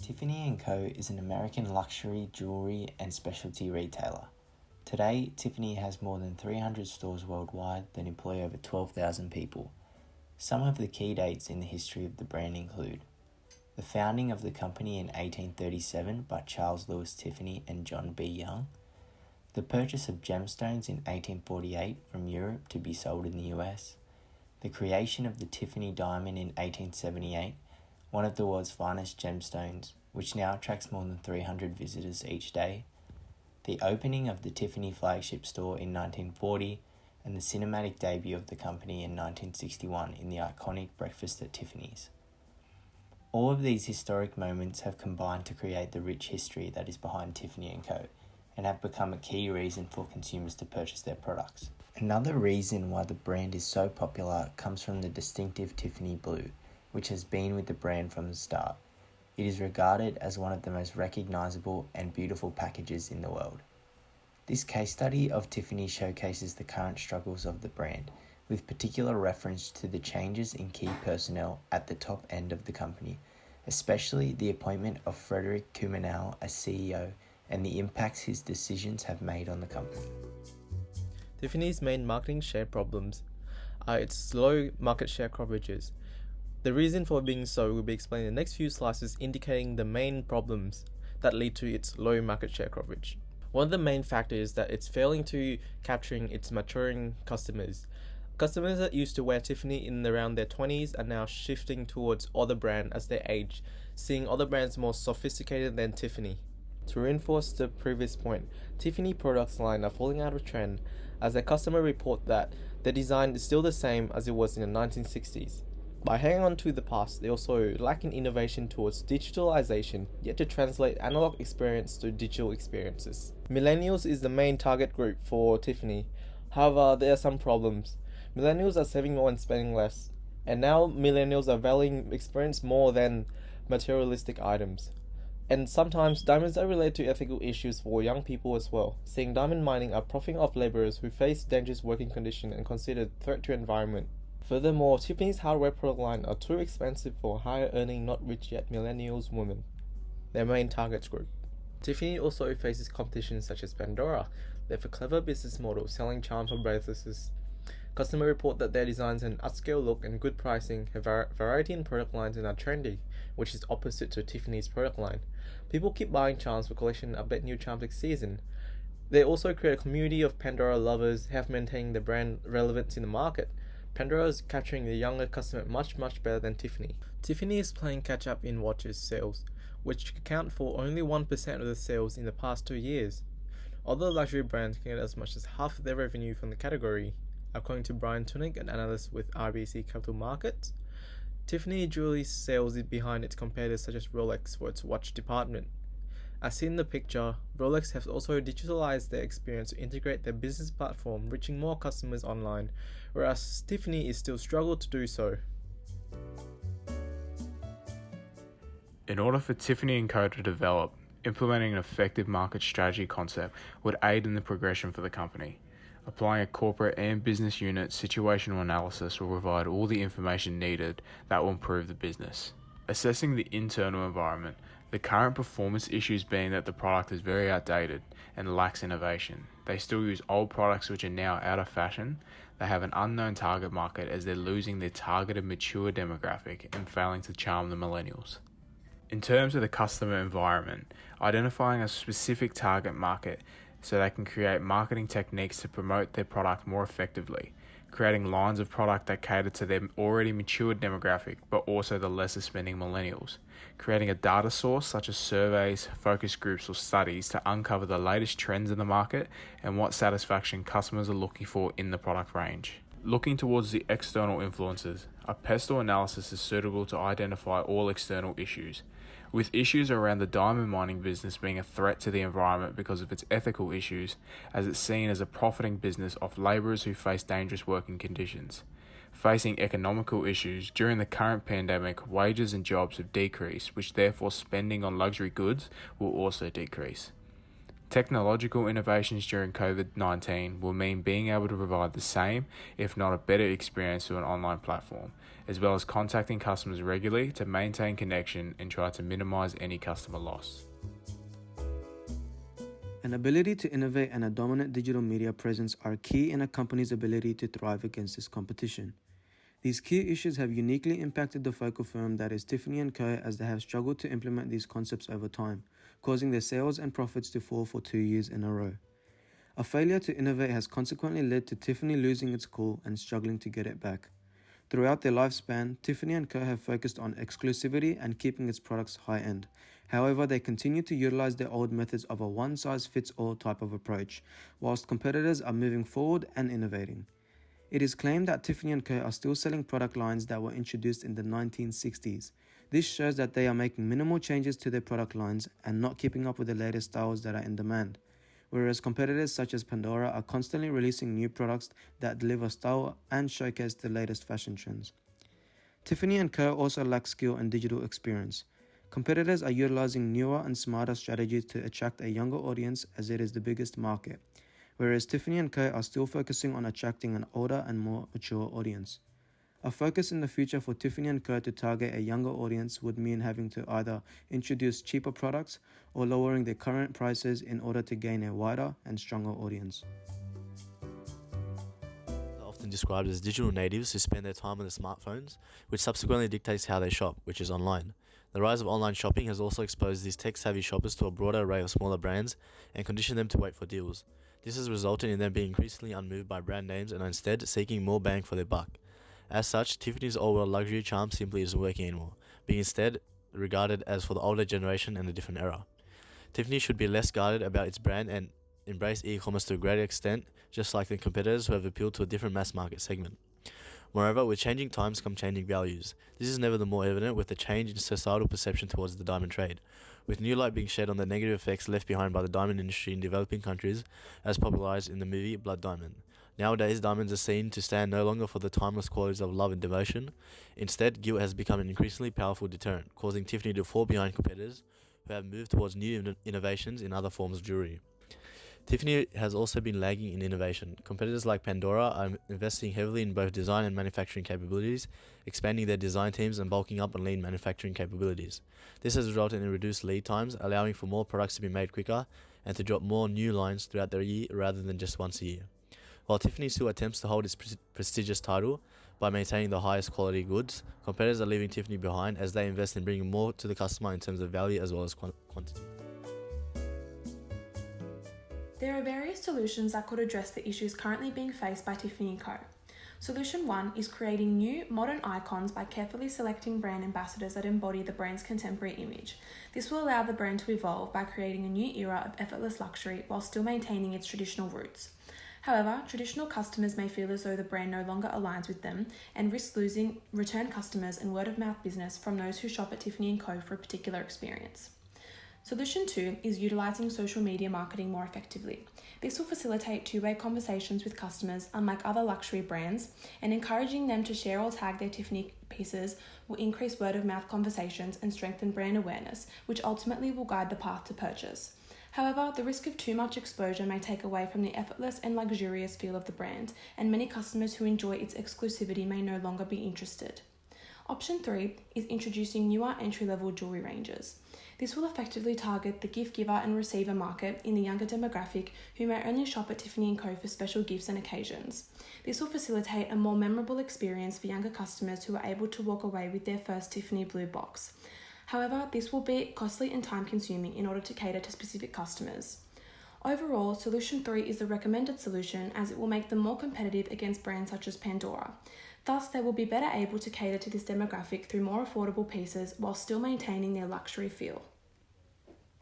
Tiffany & Co. is an American luxury jewelry and specialty retailer. Today, Tiffany has more than 300 stores worldwide that employ over 12,000 people. Some of the key dates in the history of the brand include the founding of the company in 1837 by Charles Louis Tiffany and John B. Young, the purchase of gemstones in 1848 from Europe to be sold in the US, the creation of the Tiffany diamond in 1878, one of the world's finest gemstones, which now attracts more than 300 visitors each day, the opening of the Tiffany flagship store in 1940, and the cinematic debut of the company in 1961 in the iconic Breakfast at Tiffany's. All of these historic moments have combined to create the rich history that is behind Tiffany & Co. and have become a key reason for consumers to purchase their products. Another reason why the brand is so popular comes from the distinctive Tiffany blue, which has been with the brand from the start. It is regarded as one of the most recognizable and beautiful packages in the world. This case study of Tiffany showcases the current struggles of the brand, with particular reference to the changes in key personnel at the top end of the company, especially the appointment of Frederick Kumenau as CEO and the impacts his decisions have made on the company. Tiffany's main marketing share problems are its low market share coverages. The reason for being so will be explained in the next few slides, indicating the main problems that lead to its low market share coverage. One of the main factors is that it's failing to capturing its maturing customers. Customers that used to wear Tiffany in around their 20s are now shifting towards other brands as they age, seeing other brands more sophisticated than Tiffany. To reinforce the previous point, Tiffany products line are falling out of trend as their customer report that the design is still the same as it was in the 1960s. By hanging on to the past, they also lack in innovation towards digitalization, yet to translate analog experience to digital experiences. Millennials is the main target group for Tiffany. However, there are some problems. Millennials are saving more and spending less, and now millennials are valuing experience more than materialistic items. And sometimes diamonds are related to ethical issues for young people as well, seeing diamond mining are profiting off laborers who face dangerous working conditions and considered threat to environment. Furthermore, Tiffany's hardware product line are too expensive for higher earning, not rich yet millennials women, their main target group. Tiffany also faces competition such as Pandora. They have a clever business model selling charms for bracelets. Customers report that their designs and upscale look and good pricing have variety in product lines and are trendy, which is opposite to Tiffany's product line. People keep buying charms for collection and update new charms each season. They also create a community of Pandora lovers who have maintained the brand relevance in the market. Pandora is capturing the younger customer much better than Tiffany. Tiffany is playing catch up in watches sales, which account for only 1% of the sales in the past 2 years. Other luxury brands can get as much as half of their revenue from the category. According to Brian Tunick, an analyst with RBC Capital Markets, Tiffany jewelry sales is behind its competitors such as Rolex for its watch department. As seen in the picture, Rolex has also digitalized their experience to integrate their business platform, reaching more customers online, whereas Tiffany is still struggled to do so. In order for Tiffany & Co. to develop, implementing an effective market strategy concept would aid in the progression for the company. Applying a corporate and business unit situational analysis will provide all the information needed that will improve the business. Assessing the internal environment, the current performance issues being that the product is very outdated and lacks innovation. They still use old products which are now out of fashion. They have an unknown target market as they're losing their targeted mature demographic and failing to charm the millennials. In terms of the customer environment, identifying a specific target market so they can create marketing techniques to promote their product more effectively, creating lines of product that cater to their already matured demographic but also the lesser spending millennials, creating a data source such as surveys, focus groups or studies to uncover the latest trends in the market and what satisfaction customers are looking for in the product range. Looking towards the external influences, a pestle analysis is suitable to identify all external issues, with issues around the diamond mining business being a threat to the environment because of its ethical issues, as it's seen as a profiting business of labourers who face dangerous working conditions. Facing economical issues, during the current pandemic, wages and jobs have decreased, which therefore spending on luxury goods will also decrease. Technological innovations during COVID-19 will mean being able to provide the same, if not a better experience to an online platform, as well as contacting customers regularly to maintain connection and try to minimize any customer loss. An ability to innovate and a dominant digital media presence are key in a company's ability to thrive against this competition. These key issues have uniquely impacted the focal firm that is Tiffany & Co, as they have struggled to implement these concepts over time, causing their sales and profits to fall for 2 years in a row. A failure to innovate has consequently led to Tiffany losing its cool and struggling to get it back. Throughout their lifespan, Tiffany & Co have focused on exclusivity and keeping its products high-end. However, they continue to utilize their old methods of a one-size-fits-all type of approach, whilst competitors are moving forward and innovating. It is claimed that Tiffany & Co are still selling product lines that were introduced in the 1960s. This shows that they are making minimal changes to their product lines and not keeping up with the latest styles that are in demand. Whereas competitors such as Pandora are constantly releasing new products that deliver style and showcase the latest fashion trends. Tiffany & Co also lack skill and digital experience. Competitors are utilizing newer and smarter strategies to attract a younger audience, as it is the biggest market, whereas Tiffany & Co are still focusing on attracting an older and more mature audience. A focus in the future for Tiffany & Co to target a younger audience would mean having to either introduce cheaper products or lowering their current prices in order to gain a wider and stronger audience. They're often described as digital natives who spend their time on their smartphones, which subsequently dictates how they shop, which is online. The rise of online shopping has also exposed these tech-savvy shoppers to a broader array of smaller brands and conditioned them to wait for deals. This has resulted in them being increasingly unmoved by brand names and are instead seeking more bang for their buck. As such, Tiffany's old-world luxury charm simply isn't working anymore, being instead regarded as for the older generation and a different era. Tiffany should be less guarded about its brand and embrace e-commerce to a greater extent, just like the competitors who have appealed to a different mass market segment. Moreover, with changing times come changing values. This is never the more evident with the change in societal perception towards the diamond trade, with new light being shed on the negative effects left behind by the diamond industry in developing countries, as popularized in the movie Blood Diamond. Nowadays, diamonds are seen to stand no longer for the timeless qualities of love and devotion. Instead, guilt has become an increasingly powerful deterrent, causing Tiffany to fall behind competitors who have moved towards new innovations in other forms of jewelry. Tiffany has also been lagging in innovation. Competitors like Pandora are investing heavily in both design and manufacturing capabilities, expanding their design teams and bulking up on lean manufacturing capabilities. This has resulted in reduced lead times, allowing for more products to be made quicker and to drop more new lines throughout the year rather than just once a year. While Tiffany still attempts to hold its prestigious title by maintaining the highest quality goods, competitors are leaving Tiffany behind as they invest in bringing more to the customer in terms of value as well as quantity. There are various solutions that could address the issues currently being faced by Tiffany & Co. Solution 1 is creating new, modern icons by carefully selecting brand ambassadors that embody the brand's contemporary image. This will allow the brand to evolve by creating a new era of effortless luxury while still maintaining its traditional roots. However, traditional customers may feel as though the brand no longer aligns with them and risk losing return customers and word-of-mouth business from those who shop at Tiffany & Co for a particular experience. Solution 2 is utilising social media marketing more effectively. This will facilitate two-way conversations with customers, unlike other luxury brands, and encouraging them to share or tag their Tiffany pieces will increase word-of-mouth conversations and strengthen brand awareness, which ultimately will guide the path to purchase. However, the risk of too much exposure may take away from the effortless and luxurious feel of the brand, and many customers who enjoy its exclusivity may no longer be interested. Option 3 is introducing newer entry-level jewellery ranges. This will effectively target the gift giver and receiver market in the younger demographic who may only shop at Tiffany & Co for special gifts and occasions. This will facilitate a more memorable experience for younger customers who are able to walk away with their first Tiffany blue box. However, this will be costly and time-consuming in order to cater to specific customers. Overall, Solution 3 is the recommended solution as it will make them more competitive against brands such as Pandora. Thus, they will be better able to cater to this demographic through more affordable pieces while still maintaining their luxury feel.